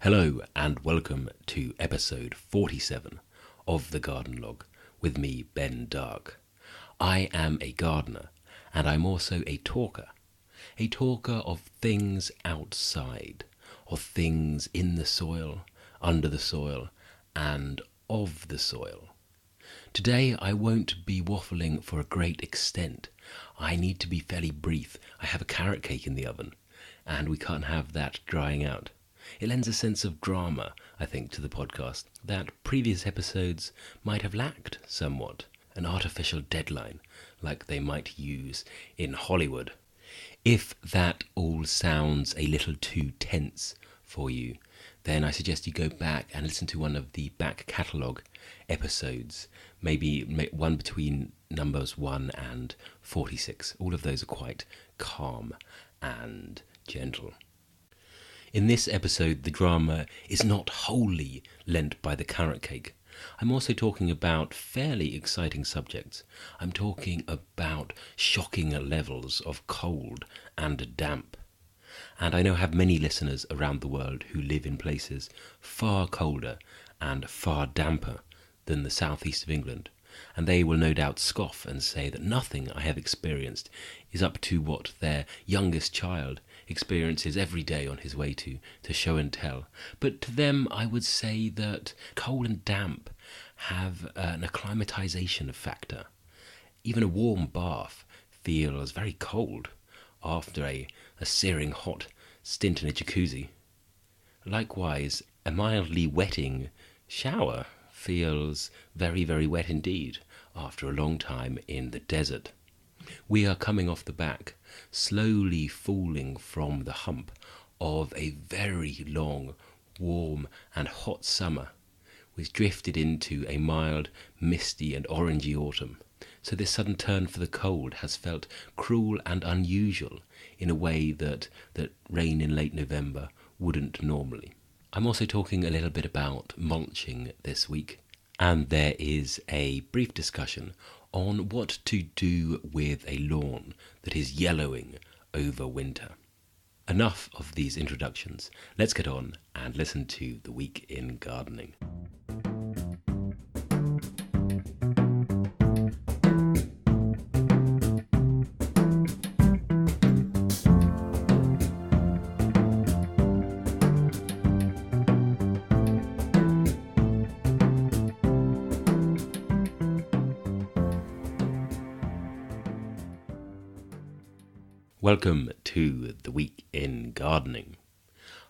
Hello and welcome to episode 47 of The Garden Log with me, Ben Dark. I am a gardener and I'm also a talker of things outside, of things in the soil, under the soil and of the soil. Today I won't be waffling for a great extent. I need to be fairly brief. I have a carrot cake in the oven and we can't have that drying out. It lends a sense of drama, I think, to the podcast that previous episodes might have lacked somewhat, an artificial deadline like they might use in Hollywood. If that all sounds a little too tense for you, then I suggest you go back and listen to one of the back catalogue episodes, maybe one between numbers 1 and 46. All of those are quite calm and gentle. In this episode, the drama is not wholly lent by the carrot cake. I'm also talking about fairly exciting subjects. I'm talking about shocking levels of cold and damp. And I know I have many listeners around the world who live in places far colder and far damper than the southeast of England. And they will no doubt scoff and say that nothing I have experienced is up to what their youngest child experiences every day on his way to show and tell. But to them I would say that cold and damp have an acclimatization factor. Even a warm bath feels very cold after a searing hot stint in a jacuzzi. Likewise, a mildly wetting shower feels very, very wet indeed after a long time in the desert. We are coming off the back, slowly falling from the hump of a very long, warm and hot summer, which drifted into a mild, misty and orangey autumn. So this sudden turn for the cold has felt cruel and unusual in a way that rain in late November wouldn't normally. I'm also talking a little bit about mulching this week, and there is a brief discussion on what to do with a lawn that is yellowing over winter. Enough of these introductions. Let's get on and listen to The Week in Gardening. Welcome to The Week in Gardening.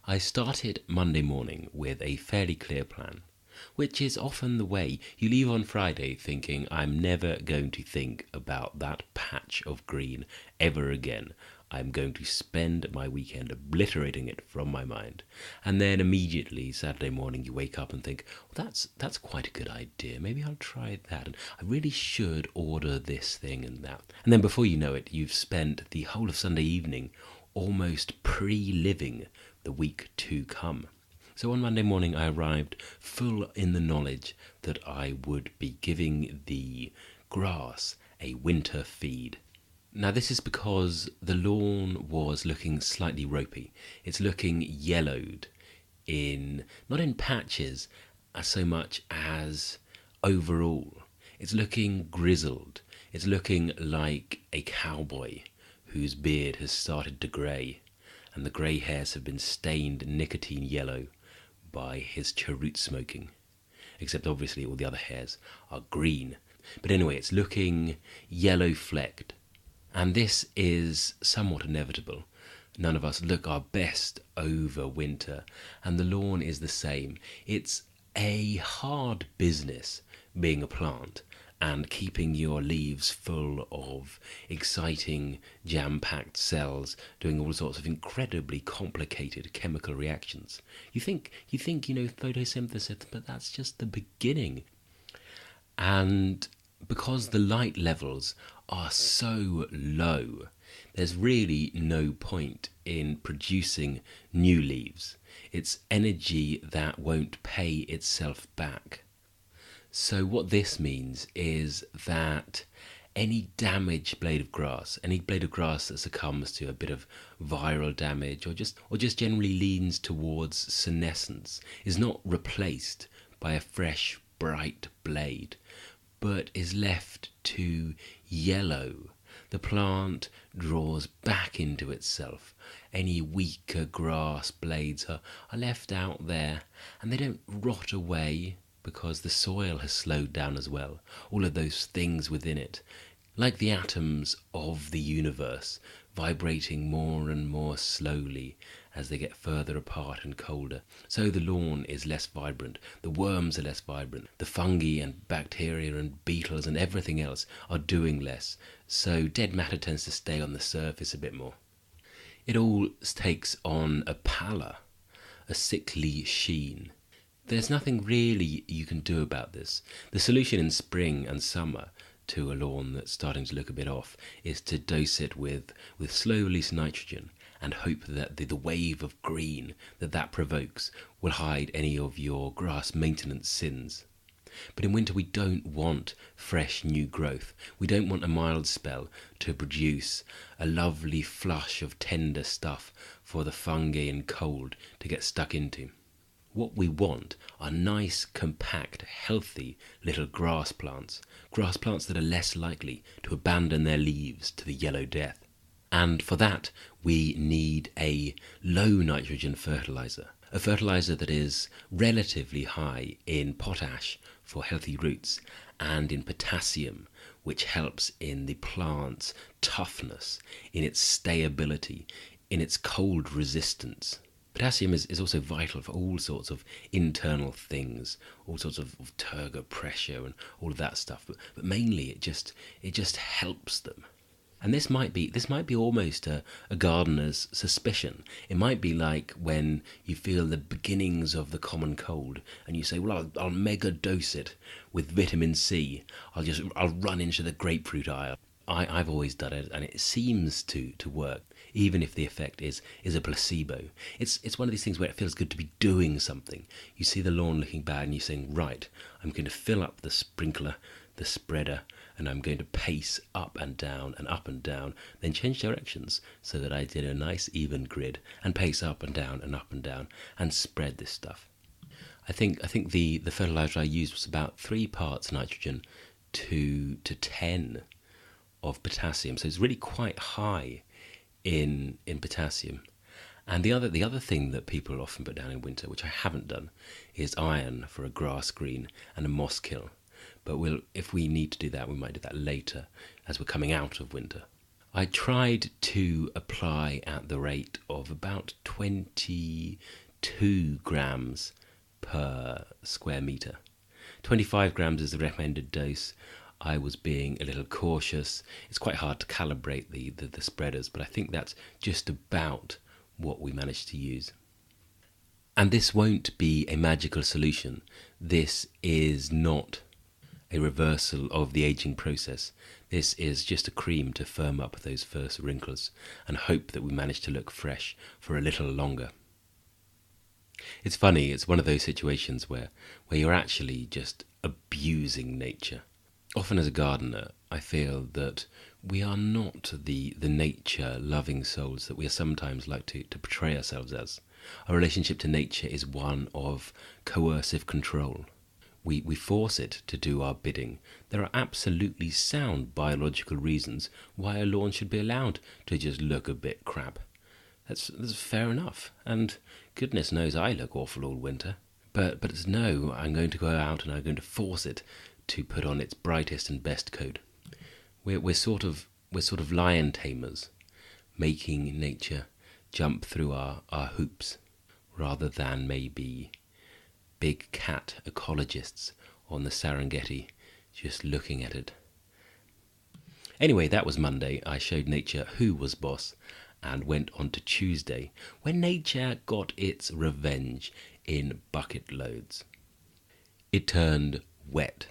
I started Monday morning with a fairly clear plan, which is often the way. You leave on Friday thinking, I'm never going to think about that patch of green ever again. I'm going to spend my weekend obliterating it from my mind. And then immediately, Saturday morning, you wake up and think, well, that's quite a good idea. Maybe I'll try that. And I really should order this thing and that. And then before you know it, you've spent the whole of Sunday evening almost pre-living the week to come. So on Monday morning, I arrived full in the knowledge that I would be giving the grass a winter feed. Now this is because the lawn was looking slightly ropey. It's looking yellowed not in patches as so much as overall. It's looking grizzled. It's looking like a cowboy whose beard has started to grey and the grey hairs have been stained nicotine yellow by his cheroot smoking. Except obviously all the other hairs are green. But anyway, it's looking yellow flecked. And this is somewhat inevitable. None of us look our best over winter, and the lawn is the same. It's a hard business being a plant and keeping your leaves full of exciting, jam-packed cells doing all sorts of incredibly complicated chemical reactions. You think, photosynthesis, but that's just the beginning. And because the light levels are so low, there's really no point in producing new leaves. It's energy that won't pay itself back. So what this means is that any damaged blade of grass, any blade of grass that succumbs to a bit of viral damage or just generally leans towards senescence is not replaced by a fresh, bright blade, but is left to yellow. The plant draws back into itself. Any weaker grass blades are left out there, and they don't rot away because the soil has slowed down as well. All of those things within it, like the atoms of the universe, vibrating more and more slowly as they get further apart and colder. So the lawn is less vibrant, the worms are less vibrant, the fungi and bacteria and beetles and everything else are doing less, so dead matter tends to stay on the surface a bit more. It all takes on a pallor, a sickly sheen. There's nothing really you can do about this. The solution in spring and summer to a lawn that's starting to look a bit off is to dose it with slow-release nitrogen and hope that the wave of green that provokes will hide any of your grass maintenance sins. But in winter we don't want fresh new growth. We don't want a mild spell to produce a lovely flush of tender stuff for the fungi and cold to get stuck into. What we want are nice, compact, healthy little grass plants that are less likely to abandon their leaves to the yellow death. And for that, we need a low nitrogen fertilizer, a fertilizer that is relatively high in potash for healthy roots and in potassium, which helps in the plant's toughness, in its stayability, in its cold resistance. Potassium is also vital for all sorts of internal things, all sorts of turgor pressure and all of that stuff. But mainly it just helps them. And this might be almost a gardener's suspicion. It might be like when you feel the beginnings of the common cold and you say, well, I'll mega dose it with vitamin C. I'll run into the grapefruit aisle. I've always done it, and it seems to work, even if the effect is a placebo. It's one of these things where it feels good to be doing something. You see the lawn looking bad, and you're saying, right, I'm going to fill up the sprinkler, the spreader, and I'm going to pace up and down, then change directions so that I did a nice even grid, and pace up and down, and spread this stuff. I think the fertilizer I used was about 3 parts nitrogen to 10 of potassium, so it's really quite high in potassium. And the other thing that people often put down in winter, which I haven't done, is iron for a grass green and a moss kill. But if we need to do that, we might do that later as we're coming out of winter. I tried to apply at the rate of about 22 grams per square metre. 25 grams is the recommended dose. I was being a little cautious. It's quite hard to calibrate the spreaders, but I think that's just about what we managed to use. And this won't be a magical solution. This is not a reversal of the aging process. This is just a cream to firm up those first wrinkles and hope that we manage to look fresh for a little longer. It's funny, it's one of those situations where you're actually just abusing nature. Often as a gardener, I feel that we are not the nature-loving souls that we are sometimes like to portray ourselves as. Our relationship to nature is one of coercive control. We force it to do our bidding. There are absolutely sound biological reasons why a lawn should be allowed to just look a bit crap. That's fair enough, and goodness knows I look awful all winter. But it's no, I'm going to go out and I'm going to force it to put on its brightest and best coat. We're sort of lion tamers, making nature jump through our hoops, rather than maybe big cat ecologists on the Serengeti just looking at it. Anyway, that was Monday. I showed nature who was boss, and went on to Tuesday, when nature got its revenge in bucket loads. It turned wet.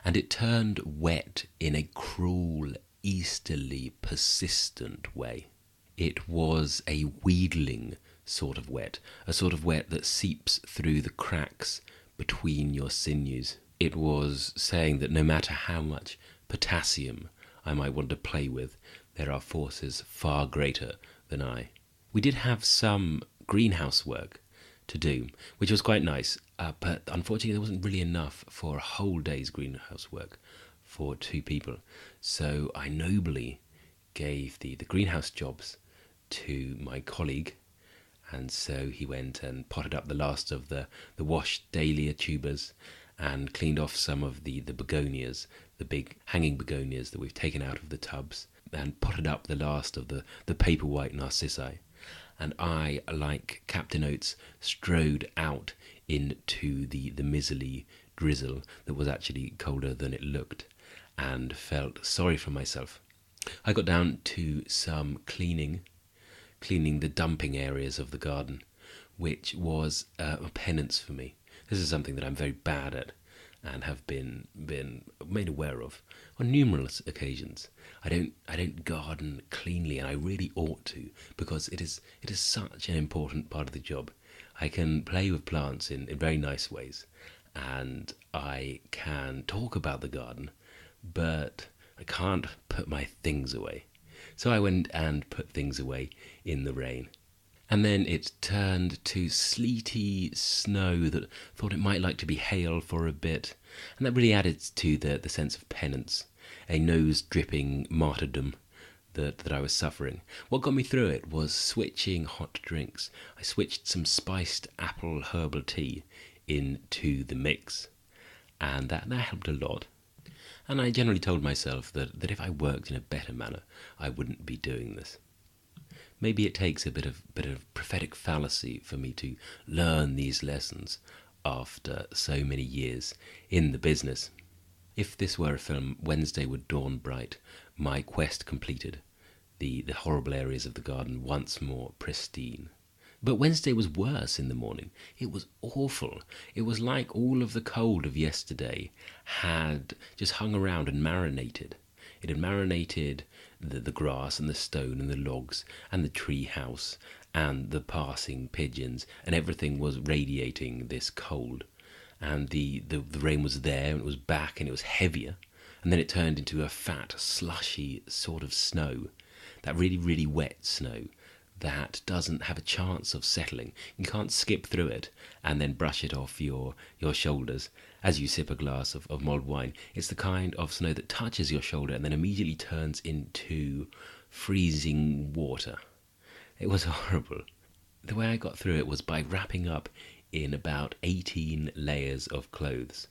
And it turned wet in a cruel, easterly, persistent way. It was a wheedling sort of wet, a sort of wet that seeps through the cracks between your sinews. It was saying that no matter how much potassium I might want to play with, there are forces far greater than I. We did have some greenhouse work to do, which was quite nice, but unfortunately there wasn't really enough for a whole day's greenhouse work for 2 people. So I nobly gave the greenhouse jobs to my colleague, and so he went and potted up the last of the washed dahlia tubers and cleaned off some of the begonias, the big hanging begonias that we've taken out of the tubs, and potted up the last of the paper white narcissi. And I, like Captain Oates, strode out into the miserly drizzle that was actually colder than it looked, and felt sorry for myself. I got down to some cleaning the dumping areas of the garden, which was a penance for me. This is something that I'm very bad at and have been made aware of on numerous occasions. I don't garden cleanly, and I really ought to, because it is such an important part of the job. I can play with plants in very nice ways, and I can talk about the garden, but I can't put my things away. So I went and put things away in the rain. And then it turned to sleety snow that thought it might like to be hail for a bit. And that really added to the sense of penance, a nose-dripping martyrdom that I was suffering. What got me through it was switching hot drinks. I switched some spiced apple herbal tea into the mix, and that helped a lot. And I generally told myself that if I worked in a better manner, I wouldn't be doing this. Maybe it takes a bit of prophetic fallacy for me to learn these lessons after so many years in the business. If this were a film, Wednesday would dawn bright, my quest completed, the horrible areas of the garden once more pristine. But Wednesday was worse in the morning. It was awful. It was like all of the cold of yesterday had just hung around and marinated. It had marinated the grass and the stone and the logs and the tree house and the passing pigeons, and everything was radiating this cold. And the rain was there, and it was back, and it was heavier, and then it turned into a fat, slushy sort of snow, that really, really wet snow that doesn't have a chance of settling. You can't skip through it and then brush it off your shoulders as you sip a glass of mulled wine. It's the kind of snow that touches your shoulder and then immediately turns into freezing water. It was horrible. The way I got through it was by wrapping up in about 18 layers of clothes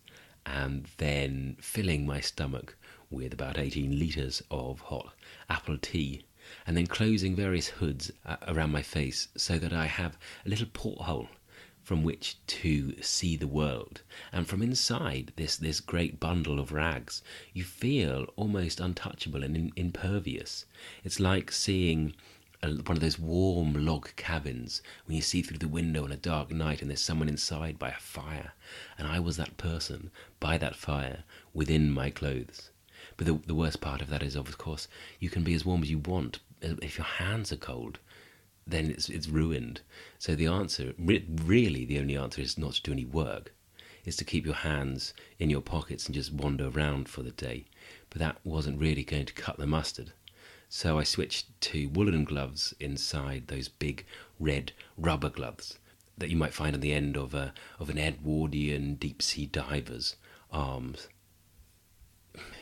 and then filling my stomach with about 18 litres of hot apple tea, and then closing various hoods around my face so that I have a little porthole from which to see the world. And from inside this great bundle of rags, you feel almost untouchable and impervious. It's like seeing one of those warm log cabins when you see through the window on a dark night and there's someone inside by a fire. And I was that person by that fire within my clothes. But the worst part of that is, of course, you can be as warm as you want. If your hands are cold, then it's ruined. So the answer, really the only answer, is not to do any work. Is to keep your hands in your pockets and just wander around for the day. But that wasn't really going to cut the mustard. So I switched to woolen gloves inside those big red rubber gloves that you might find on the end of an Edwardian deep-sea diver's arms.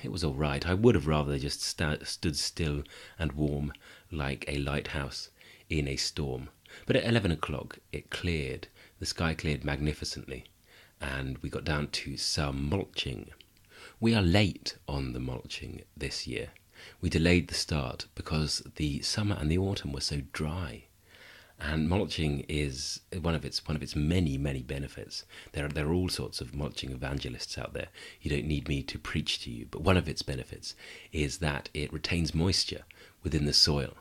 It was all right. I would have rather just stood still and warm like a lighthouse in a storm. But at 11 o'clock it cleared. The sky cleared magnificently, and we got down to some mulching. We are late on the mulching this year. We delayed the start because the summer and the autumn were so dry. And mulching is one of its many, many benefits. There are all sorts of mulching evangelists out there. You don't need me to preach to you, but one of its benefits is that it retains moisture within the soil.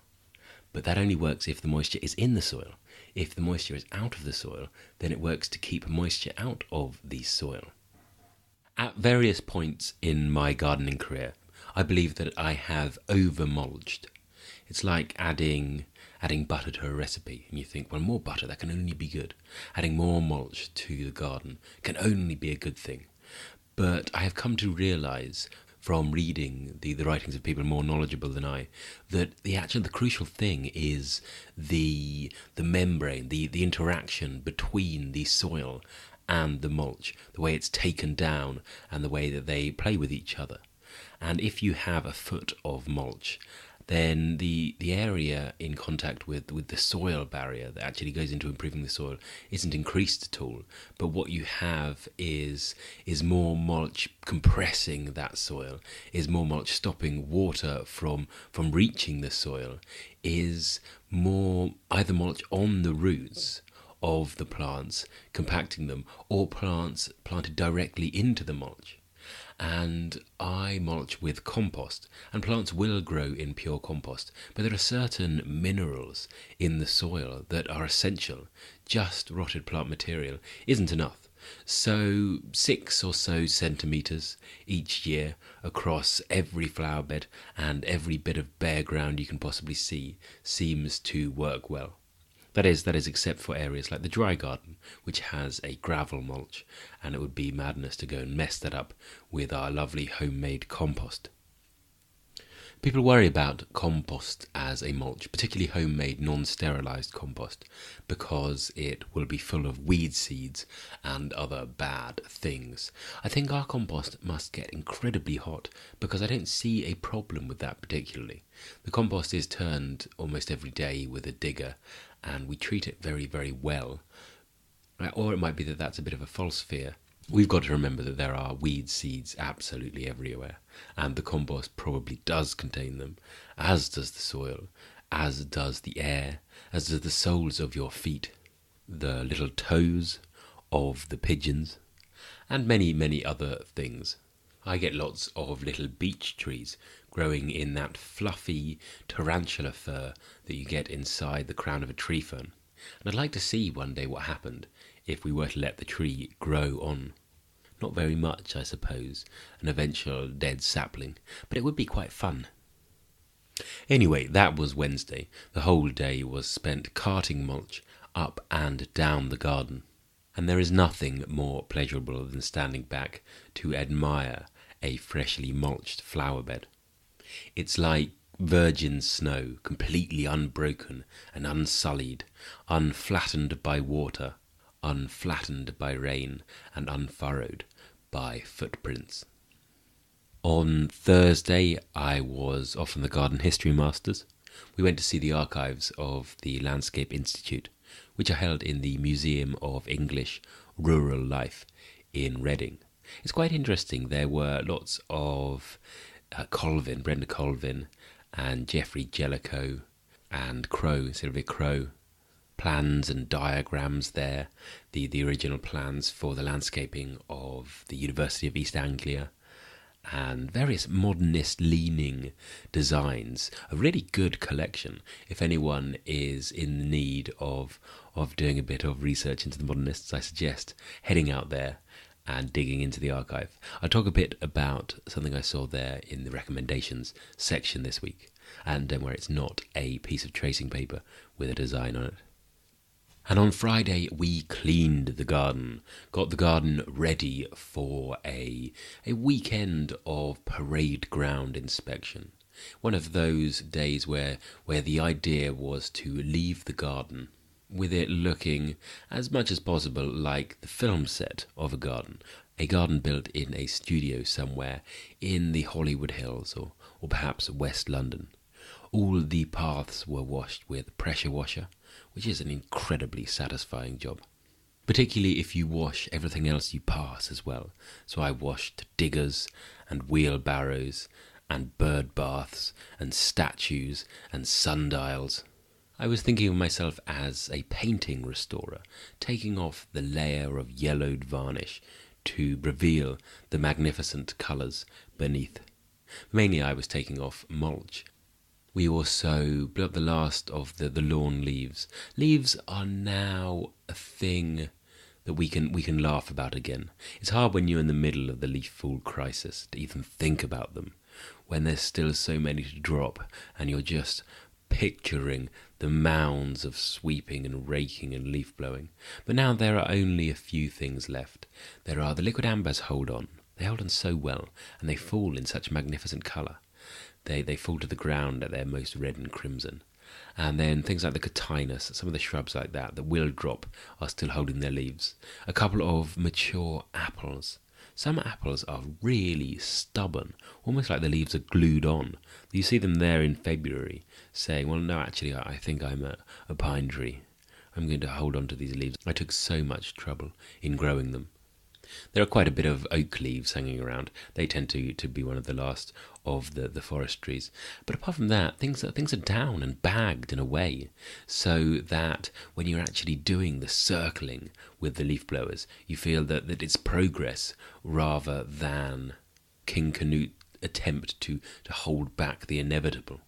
But that only works if the moisture is in the soil. If the moisture is out of the soil, then it works to keep moisture out of the soil. At various points in my gardening career, I believe that I have over-mulched. It's like adding butter to a recipe, and you think, well, more butter, that can only be good. Adding more mulch to the garden can only be a good thing. But I have come to realise, from reading the writings of people more knowledgeable than I, that the crucial thing is the membrane, the interaction between the soil and the mulch, the way it's taken down and the way that they play with each other. And if you have a foot of mulch, then the area in contact with the soil barrier that actually goes into improving the soil isn't increased at all. But what you have is more mulch compressing that soil, is more mulch stopping water from reaching the soil, is more either mulch on the roots of the plants, compacting them, or plants planted directly into the mulch. And I mulch with compost, and plants will grow in pure compost, but there are certain minerals in the soil that are essential. Just rotted plant material isn't enough. So 6 or so centimetres each year across every flower bed and every bit of bare ground you can possibly see seems to work well. That is except for areas like the dry garden, which has a gravel mulch, and it would be madness to go and mess that up with our lovely homemade compost. People worry about compost as a mulch, particularly homemade non-sterilised compost, because it will be full of weed seeds and other bad things. I think our compost must get incredibly hot, because I don't see a problem with that particularly. The compost is turned almost every day with a digger, and we treat it very, very well. Or it might be that that's a bit of a false fear. We've got to remember that there are weed seeds absolutely everywhere, and the compost probably does contain them, as does the soil, as does the air, as does the soles of your feet, the little toes of the pigeons, and many, many other things. I get lots of little beech trees growing in that fluffy tarantula fur that you get inside the crown of a tree fern. And I'd like to see one day what happened if we were to let the tree grow on. Not very much, I suppose, an eventual dead sapling, but it would be quite fun. Anyway, that was Wednesday. The whole day was spent carting mulch up and down the garden. And there is nothing more pleasurable than standing back to admire a freshly mulched flower bed. It's like virgin snow, completely unbroken and unsullied, unflattened by water, unflattened by rain, and unfurrowed by footprints. On Thursday, I was off on the Garden History Masters. We went to see the archives of the Landscape Institute, which are held in the Museum of English Rural Life in Reading. It's quite interesting. There were lots of Brenda Colvin, and Geoffrey Jellicoe, and Sylvia Crow, plans and diagrams there, the original plans for the landscaping of the University of East Anglia, and various modernist-leaning designs. A really good collection. If anyone is in need of doing a bit of research into the modernists, I suggest heading out there and digging into the archive. I'll talk a bit about something I saw there in the recommendations section this week, and where it's not a piece of tracing paper with a design on it. And on Friday, we cleaned the garden, got the garden ready for a weekend of parade ground inspection. One of those days where the idea was to leave the garden with it looking as much as possible like the film set of a garden built in a studio somewhere in the Hollywood Hills or perhaps West London. All the paths were washed with a pressure washer, which is an incredibly satisfying job, particularly if you wash everything else you pass as well. So I washed diggers and wheelbarrows and bird baths and statues and sundials. I was thinking of myself as a painting restorer, taking off the layer of yellowed varnish to reveal the magnificent colours beneath. Mainly I was taking off mulch. We also blew up the last of the lawn leaves. Leaves are now a thing that we can laugh about again. It's hard when you're in the middle of the leaf fall crisis to even think about them, when there's still so many to drop and you're just picturing the mounds of sweeping and raking and leaf blowing. But now there are only a few things left. There are the liquid ambers hold on, They hold on so well, and they fall in such magnificent colour. They fall to the ground at their most red and crimson. And then things like the cotinus, some of the shrubs like that will drop, are still holding their leaves. A couple of mature apples. Some apples are really stubborn, almost like the leaves are glued on. You see them there in February saying, well, no, actually, I think I'm a pine tree. I'm going to hold on to these leaves. I took so much trouble in growing them. There are quite a bit of oak leaves hanging around. They tend to be one of the last of the forest trees. But apart from that, things are down and bagged in a way, so that when you're actually doing the circling with the leaf blowers, you feel that it's progress rather than King Canute attempt to hold back the inevitable.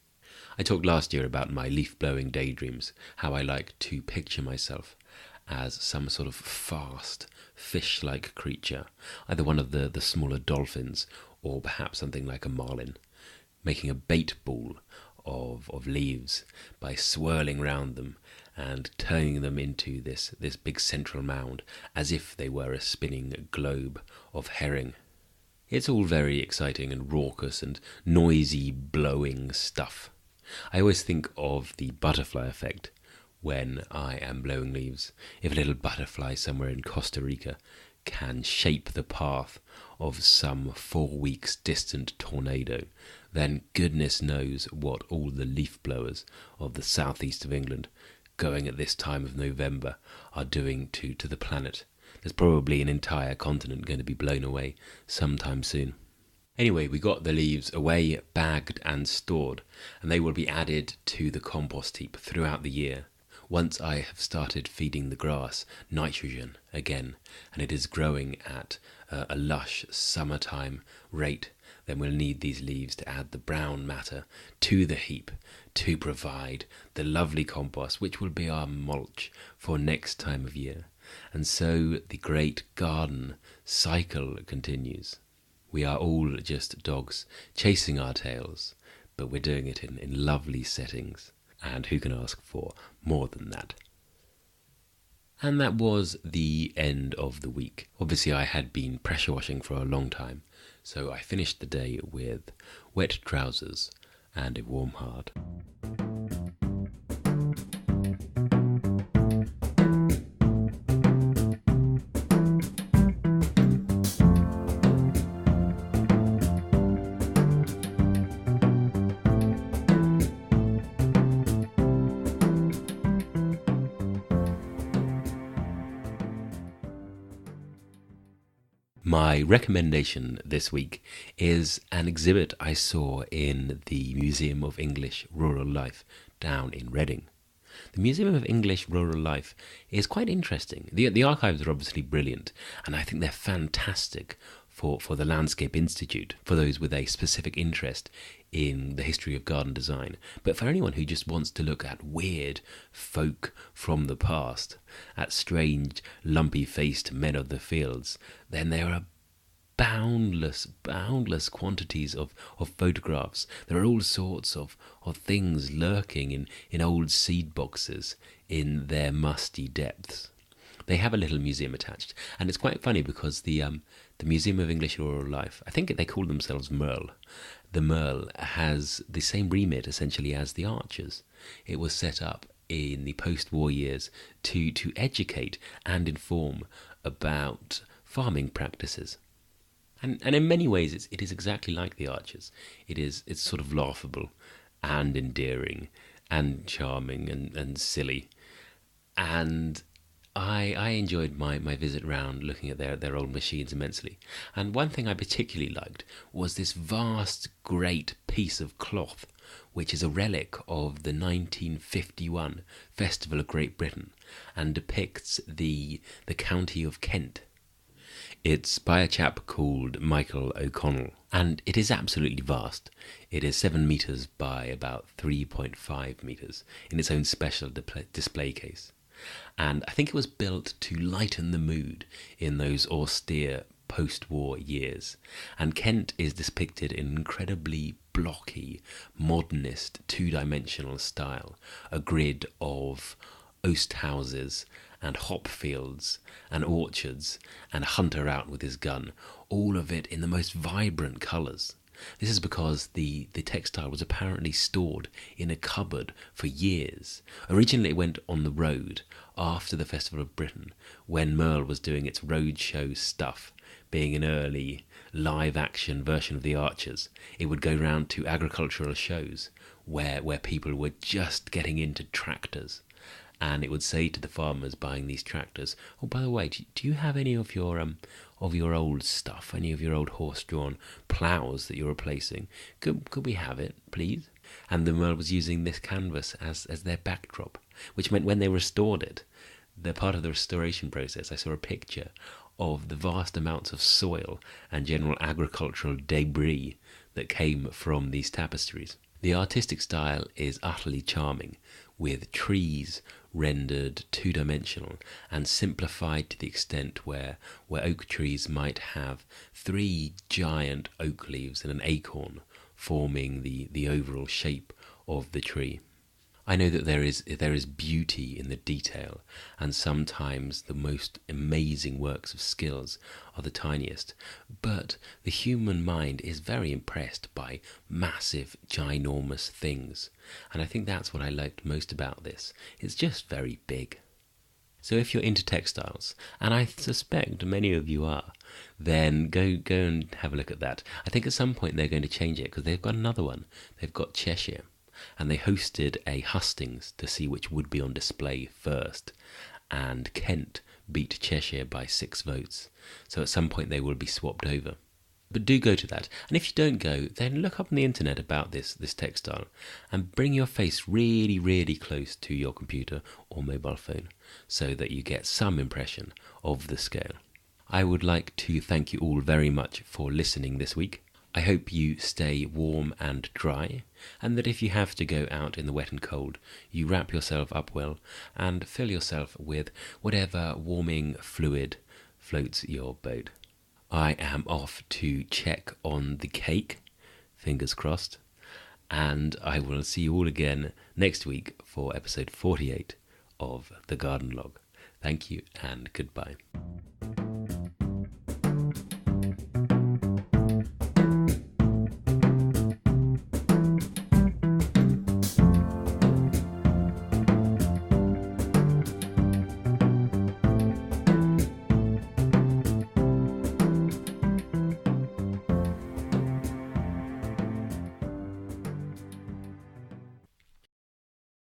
I talked last year about my leaf-blowing daydreams, how I like to picture myself as some sort of fast, fish-like creature, either one of the smaller dolphins or perhaps something like a marlin, making a bait ball of leaves by swirling round them and turning them into this big central mound as if they were a spinning globe of herring. It's all very exciting and raucous and noisy blowing stuff. I always think of the butterfly effect when I am blowing leaves. If a little butterfly somewhere in Costa Rica can shape the path of some 4 weeks distant tornado, then goodness knows what all the leaf blowers of the southeast of England, going at this time of November, are doing to the planet. There's probably an entire continent going to be blown away sometime soon. Anyway, we got the leaves away, bagged and stored, and they will be added to the compost heap throughout the year. Once I have started feeding the grass nitrogen again, and it is growing at a lush summertime rate, then we'll need these leaves to add the brown matter to the heap to provide the lovely compost, which will be our mulch for next time of year. And so the great garden cycle continues. We are all just dogs chasing our tails, but we're doing it in lovely settings. And who can ask for more than that? And that was the end of the week. Obviously, I had been pressure washing for a long time, so I finished the day with wet trousers and a warm heart. My recommendation this week is an exhibit I saw in the Museum of English Rural Life down in Reading. The Museum of English Rural Life is quite interesting. The archives are obviously brilliant, and I think they're fantastic for the Landscape Institute, for those with a specific interest in the history of garden design. But for anyone who just wants to look at weird folk from the past, at strange, lumpy-faced men of the fields, then there are boundless quantities of photographs. There are all sorts of things lurking in old seed boxes in their musty depths. They have a little museum attached, and it's quite funny because the Museum of English Rural Life, I think they call themselves Merle. The Merle has the same remit essentially as the Archers. It was set up in the post-war years to educate and inform about farming practices. And in many ways it is exactly like the Archers. It's sort of laughable and endearing and charming and silly. And I enjoyed my visit round looking at their old machines immensely. And one thing I particularly liked was this vast, great piece of cloth, which is a relic of the 1951 Festival of Great Britain and depicts the county of Kent. It's by a chap called Michael O'Connell, and it is absolutely vast. It is 7 metres by about 3.5 metres in its own special display case. And I think it was built to lighten the mood in those austere post-war years. And Kent is depicted in incredibly blocky, modernist, two-dimensional style, a grid of oast houses and hop fields and orchards and a hunter out with his gun, all of it in the most vibrant colours. This is because the textile was apparently stored in a cupboard for years. Originally it went on the road after the Festival of Britain, when Merle was doing its roadshow stuff, being an early live-action version of the Archers. It would go round to agricultural shows where people were just getting into tractors. And it would say to the farmers buying these tractors, "Oh, by the way, do you have any of your old stuff, any of your old horse-drawn ploughs that you're replacing? Could we have it, please?" And the Merle was using this canvas as their backdrop, which meant when they restored it, the part of the restoration process, I saw a picture of the vast amounts of soil and general agricultural debris that came from these tapestries. The artistic style is utterly charming, with trees rendered two-dimensional and simplified to the extent where oak trees might have 3 giant oak leaves and an acorn forming the overall shape of the tree. I know that there is beauty in the detail, and sometimes the most amazing works of skills are the tiniest, but the human mind is very impressed by massive, ginormous things, and I think that's what I liked most about this. It's just very big. So if you're into textiles, and I suspect many of you are, then go and have a look at that. I think at some point they're going to change it, because they've got another one. They've got Cheshire. And they hosted a hustings to see which would be on display first, and Kent beat Cheshire by 6 votes, so at some point they will be swapped over. But do go to that, and if you don't go, then look up on the internet about this textile, and bring your face really, really close to your computer or mobile phone, so that you get some impression of the scale. I would like to thank you all very much for listening this week. I hope you stay warm and dry, and that if you have to go out in the wet and cold, you wrap yourself up well and fill yourself with whatever warming fluid floats your boat. I am off to check on the cake, fingers crossed, and I will see you all again next week for episode 48 of The Garden Log. Thank you and goodbye.